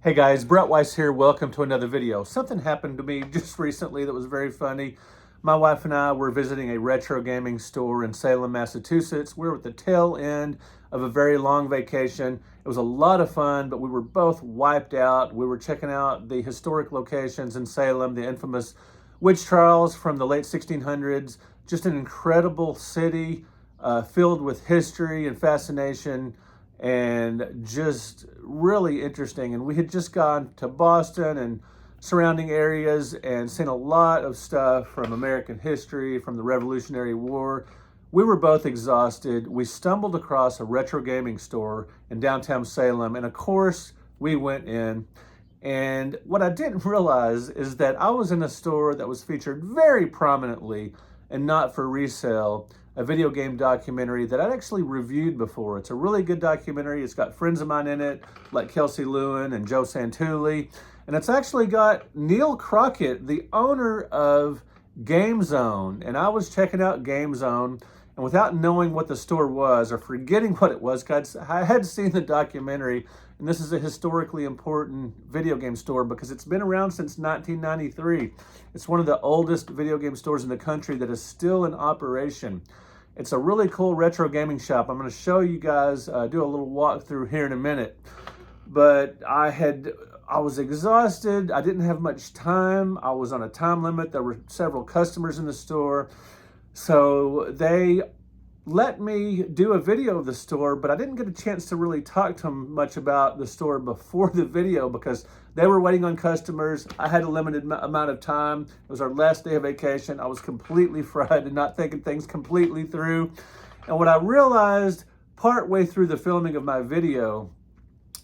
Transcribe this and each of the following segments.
Hey guys, Brett Weiss here. Welcome to another video. Something happened to me just recently that was very funny. My wife and I were visiting a retro gaming store in Salem, Massachusetts. We were at the tail end of a very long vacation. It was a lot of fun, but we were both wiped out. We were checking out the historic locations in Salem, the infamous witch trials from the late 1600s. Just an incredible city filled with history and fascination, and just really interesting. And we had just gone to Boston and surrounding areas and seen a lot of stuff from American history, from the Revolutionary War. We were both exhausted. We stumbled across a retro gaming store in downtown Salem, and of course we went in. And what I didn't realize is that I was in a store that was featured very prominently and not for resale, a video game documentary that I'd actually reviewed before. It's a really good documentary. It's got friends of mine in it, like Kelsey Lewin and Joe Santulli. And it's actually got Neil Crockett, the owner of Game Zone. And I was checking out Game Zone, and without knowing what the store was or forgetting what it was, because I had seen the documentary, and this is a historically important video game store because it's been around since 1993. It's one of the oldest video game stores in the country that is still in operation. It's a really cool retro gaming shop. I'm going to show you guys, do a little walkthrough here in a minute. But I was exhausted. I didn't have much time. I was on a time limit. There were several customers in the store. So they let me do a video of the store, but I didn't get a chance to really talk to them much about the store before the video because they were waiting on customers. I had a limited amount of time. It was our last day of vacation. I was completely fried and not thinking things completely through. And what I realized partway through the filming of my video,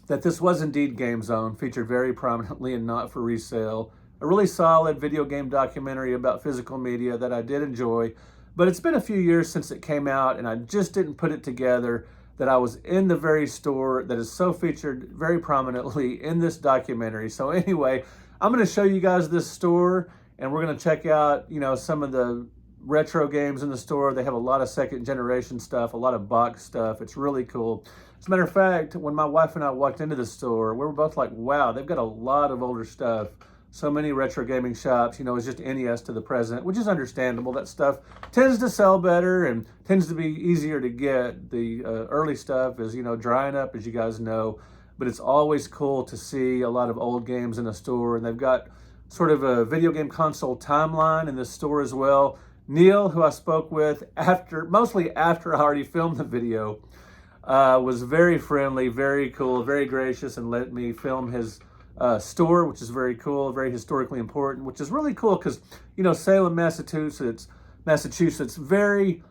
that this was indeed Game Zone, featured very prominently and not for resale. A really solid video game documentary about physical media that I did enjoy. But it's been a few years since it came out, and I just didn't put it together that I was in the very store that is so featured very prominently in this documentary. So anyway, I'm going to show you guys this store, and we're going to check out, some of the retro games in the store. They have a lot of second generation stuff, a lot of box stuff. It's really cool. As a matter of fact, when my wife and I walked into the store, we were both like, wow, they've got a lot of older stuff. So many retro gaming shops, it's just NES to the present, which is understandable. That stuff tends to sell better and tends to be easier to get. The early stuff is, drying up, as you guys know, but it's always cool to see a lot of old games in a store. And they've got sort of a video game console timeline in this store as well. Neil, who I spoke with mostly after I already filmed the video, was very friendly, very cool, very gracious, and let me film his store, which is very cool, very historically important, which is really cool because, Salem, Massachusetts, very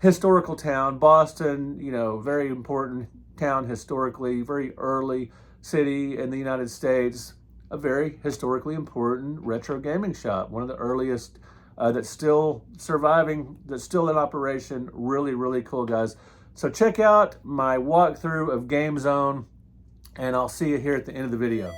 historical town. Boston, very important town historically, very early city in the United States, a very historically important retro gaming shop, one of the earliest that's still surviving, that's still in operation. Really, really cool, guys. So check out my walkthrough of Game Zone, and I'll see you here at the end of the video.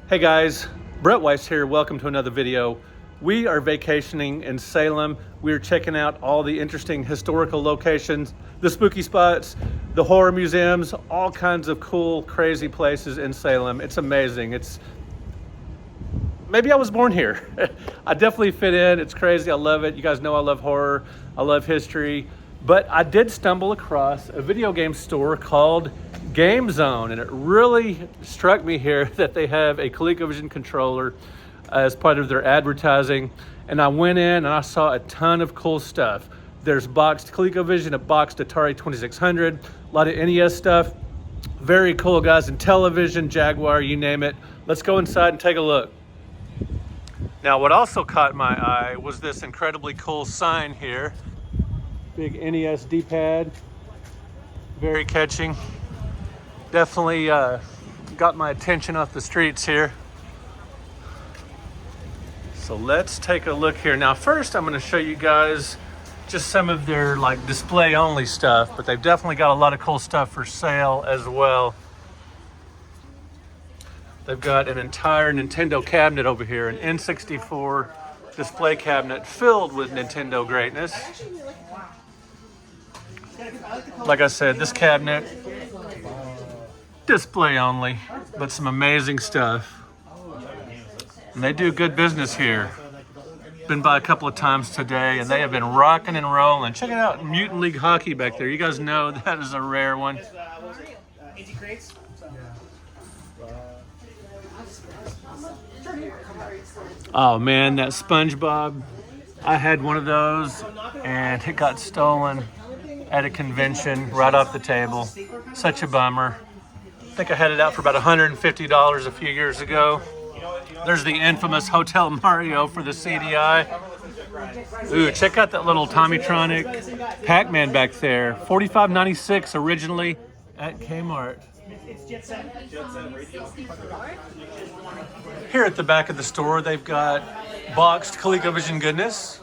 Hey guys, Brett Weiss here. Welcome to another video. We are vacationing in Salem. We're checking out all the interesting historical locations, the spooky spots, the horror museums, all kinds of cool, crazy places in Salem. It's amazing. Maybe I was born here. I definitely fit in. It's crazy. I love it. You guys know I love horror. I love history. But I did stumble across a video game store called Game Zone, and it really struck me here that they have a ColecoVision controller as part of their advertising. And I went in and I saw a ton of cool stuff. There's boxed ColecoVision, a boxed Atari 2600, a lot of NES stuff. Very cool, guys. And television, Jaguar, you name it. Let's go inside and take a look. Now, what also caught my eye was this incredibly cool sign here. Big NES D-pad, very catching. Definitely got my attention off the streets here. So let's take a look here. Now first I'm going to show you guys just some of their display only stuff, but they've definitely got a lot of cool stuff for sale as well. They've got an entire Nintendo cabinet over here, an N64 display cabinet filled with Nintendo greatness. Like I said, this cabinet, display only, but some amazing stuff. And they do good business here. Been by a couple of times today, and they have been rocking and rolling. Check it out, Mutant League Hockey back there. You guys know that is a rare one. Oh man, that SpongeBob. I had one of those, and it got stolen at a convention right off the table. Such a bummer. I think I had it out for about $150 a few years ago. There's the infamous Hotel Mario for the CDI. Ooh, check out that little Tommytronic Pac-Man back there. $45.96 originally at Kmart. Here at the back of the store, they've got boxed ColecoVision goodness.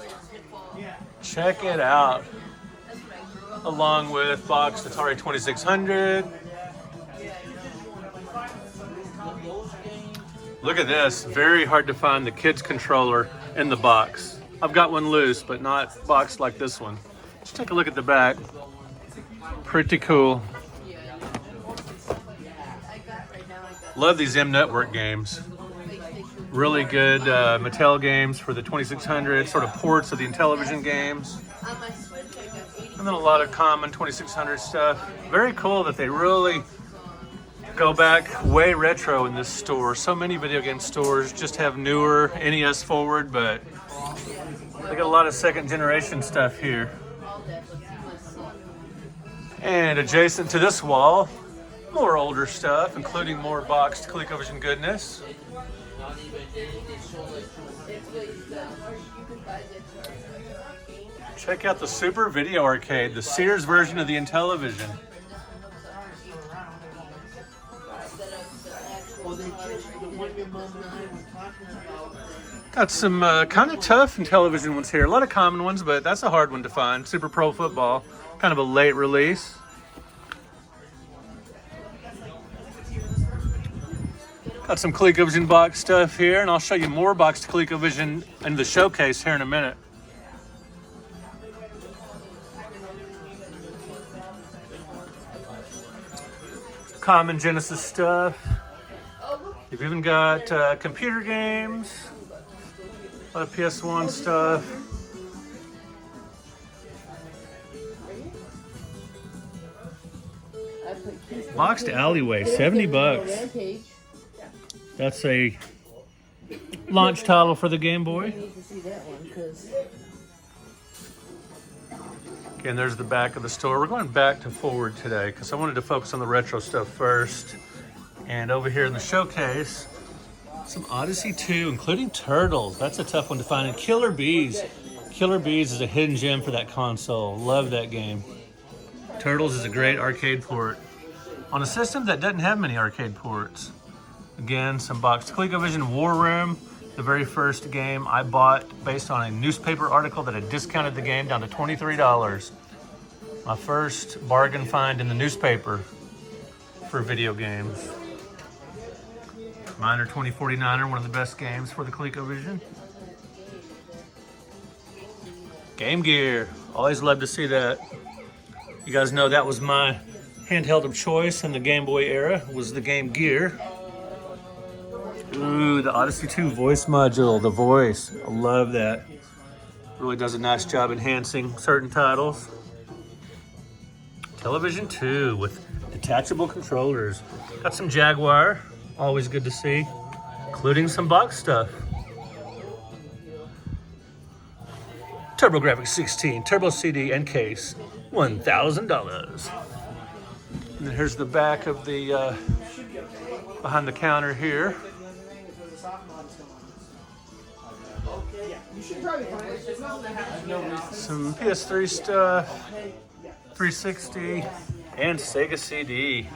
Check it out. Along with boxed Atari 2600. Look at this, very hard to find the kids controller in the box. I've got one loose, but not boxed like this one. Let's take a look at the back. Pretty cool. Love these M Network games. Really good Mattel games for the 2600, sort of ports of the Intellivision games. And then a lot of common 2600 stuff. Very cool that they really go back way retro in this store. So many video game stores just have newer NES forward, but they got a lot of second generation stuff here. And adjacent to this wall, more older stuff, including more boxed ColecoVision goodness. Check out the Super Video Arcade, the Sears version of the Intellivision. Got some kind of tough Intellivision ones here. A lot of common ones, but that's a hard one to find. Super Pro Football, kind of a late release. Got some ColecoVision box stuff here, and I'll show you more boxed ColecoVision in the showcase here in a minute. Common Genesis stuff. You've even got computer games, a lot of PS1 stuff. Boxed Alleyway, 70 bucks. That's a launch title for the Game Boy. Again, there's the back of the store. We're going back to forward today because I wanted to focus on the retro stuff first. And over here in the showcase, some Odyssey 2, including Turtles. That's a tough one to find. And Killer Bees. Killer Bees is a hidden gem for that console. Love that game. Turtles is a great arcade port on a system that doesn't have many arcade ports. Again, some boxed ColecoVision War Room, the very first game I bought based on a newspaper article that had discounted the game down to $23. My first bargain find in the newspaper for video games. Miner 2049er, one of the best games for the ColecoVision. Game Gear, always love to see that. You guys know that was my handheld of choice in the Game Boy era, was the Game Gear. Ooh, the Odyssey 2 voice module, the voice, I love that. Really does a nice job enhancing certain titles. Television 2 with detachable controllers. Got some Jaguar, always good to see, including some box stuff. TurboGrafx 16, Turbo CD and case, $1,000. And then here's the back of the, behind the counter here. Some PS3 stuff, 360, and Sega CD.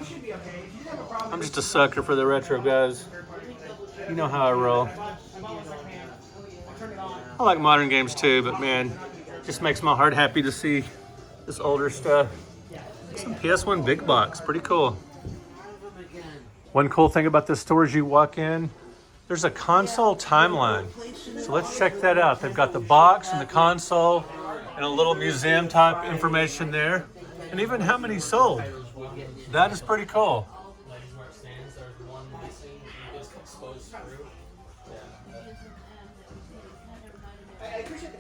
I'm just a sucker for the retro, guys. You know how I roll. I like modern games too, but man, it just makes my heart happy to see this older stuff. Some PS1 big box, pretty cool. One cool thing about this store is you walk in, there's a console timeline. So let's check that out. They've got the box and the console and a little museum type information there. and even how many sold. That is pretty cool.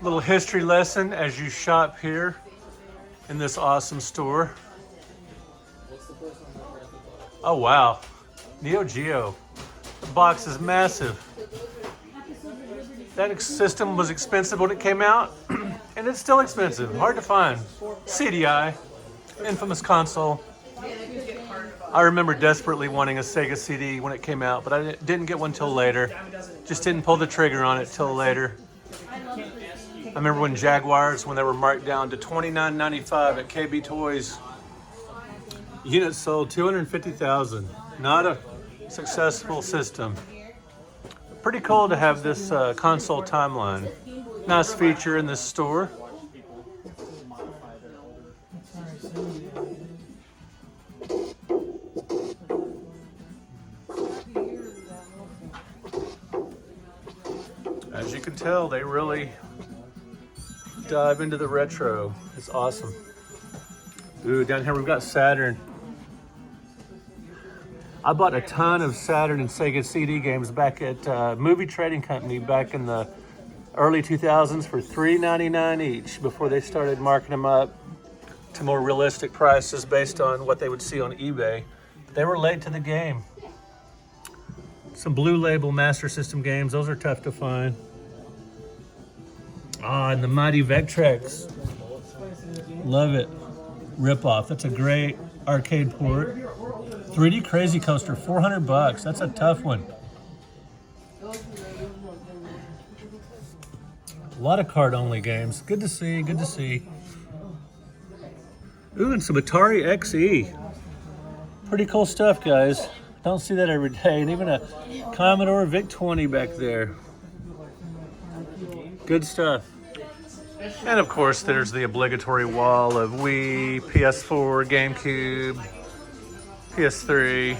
Little history lesson as you shop here in this awesome store. Oh wow, Neo Geo. The box is massive. That system was expensive when it came out, and it's still expensive. Hard to find. CDI, infamous console. I remember desperately wanting a Sega CD when it came out, but I didn't get one till later. Just didn't pull the trigger on it till later. I remember when Jaguars, when they were marked down to $29.95 at KB Toys, units sold 250,000. Not a successful system. Pretty cool to have this console timeline. Nice feature in this store. As you can tell, they really dive into the retro. It's awesome. Ooh, down here we've got Saturn. I bought a ton of Saturn and Sega CD games back at Movie Trading Company back in the early 2000s for $3.99 each before they started marking them up to more realistic prices based on what they would see on eBay. They were late to the game. Some Blue Label Master System games, those are tough to find. Ah, and the mighty Vectrex. Love it. Rip-off. That's a great arcade port. 3D Crazy Coaster, 400 bucks. That's a tough one. A lot of card-only games. Good to see, good to see. Ooh, and some Atari XE. Pretty cool stuff, guys. Don't see that every day. And even a Commodore VIC-20 back there. Good stuff. And of course, there's the obligatory wall of Wii, PS4, GameCube, PS3,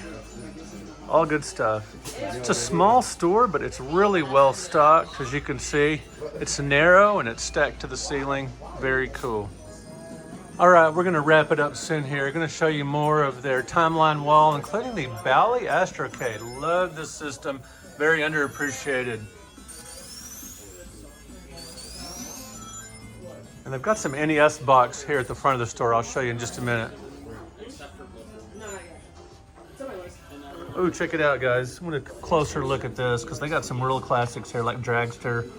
all good stuff. It's a small store, but it's really well stocked, as you can see. It's narrow and it's stacked to the ceiling. Very cool. All right, we're gonna wrap it up soon here. I'm gonna show you more of their timeline wall, including the Bally Astrocade. Love this system, very underappreciated. And they've got some NES box here at the front of the store. I'll show you in just a minute. Oh, check it out, guys. I want a closer look at this because they got some real classics here like Dragster.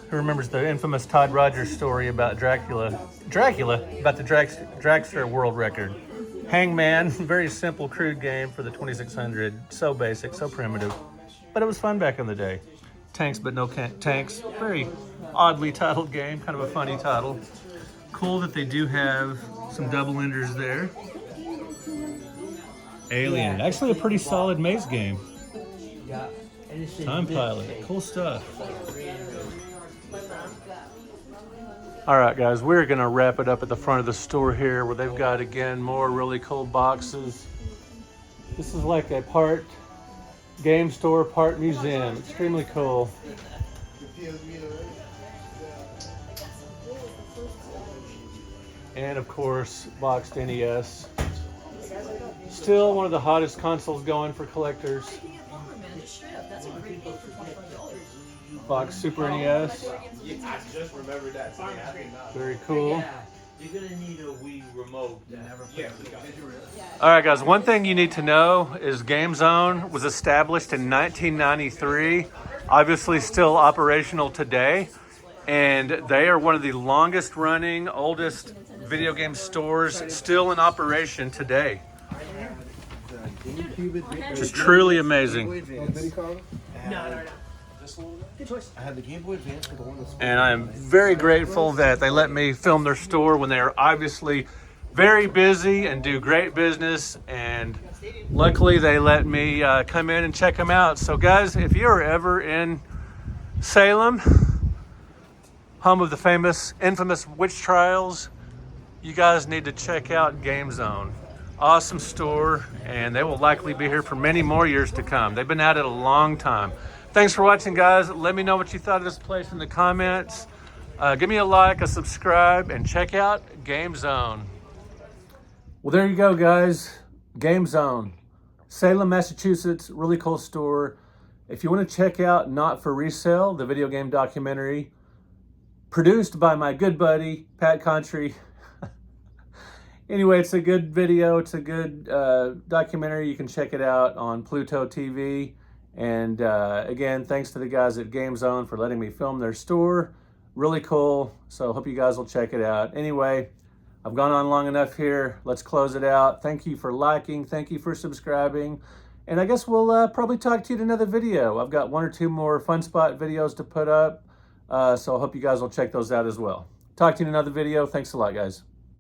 Who remembers the infamous Todd Rogers story about Dracula, about the Dragster world record. Hangman, very simple, crude game for the 2600. So basic, so primitive. But it was fun back in the day. Tanks, but no tanks. Very oddly titled game, kind of a funny title. Cool that they do have some double enders there. Alien, actually a pretty solid maze game. Time Pilot, cool stuff. All right, guys, we're gonna wrap it up at the front of the store here where they've got, again, more really cool boxes. This is like a part game store, part museum. Extremely cool. And of course, boxed NES. Still one of the hottest consoles going for collectors. Boxed Super NES. I just remembered that. Very cool. You're gonna need a Wii remote. All right, guys, one thing you need to know is Game Zone was established in 1993, obviously still operational today, and they are one of the longest running, oldest video game stores still in operation today. Just truly amazing. No. I had the Game Boy Advance with the one that's... And I'm very grateful that they let me film their store when they are obviously very busy and do great business. And luckily they let me come in and check them out. So guys, if you're ever in Salem, home of the infamous witch trials, you guys need to check out Game Zone. Awesome store, and they will likely be here for many more years to come. They've been at it a long time. Thanks for watching, guys. Let me know what you thought of this place in the comments. Give me a like, a subscribe, and check out Game Zone. Well, there you go, guys. Game Zone, Salem, Massachusetts, really cool store. If you want to check out Not for Resale, the video game documentary, produced by my good buddy, Pat Contry. Anyway, it's a good video. It's a good documentary. You can check it out on Pluto TV. And again, thanks to the guys at Game Zone for letting me film their store. Really cool. So hope you guys will check it out. Anyway, I've gone on long enough here. Let's close it out. Thank you for liking. Thank you for subscribing. And I guess we'll probably talk to you in another video. I've got 1 or 2 more Fun Spot videos to put up. So I hope you guys will check those out as well. Talk to you in another video. Thanks a lot, guys.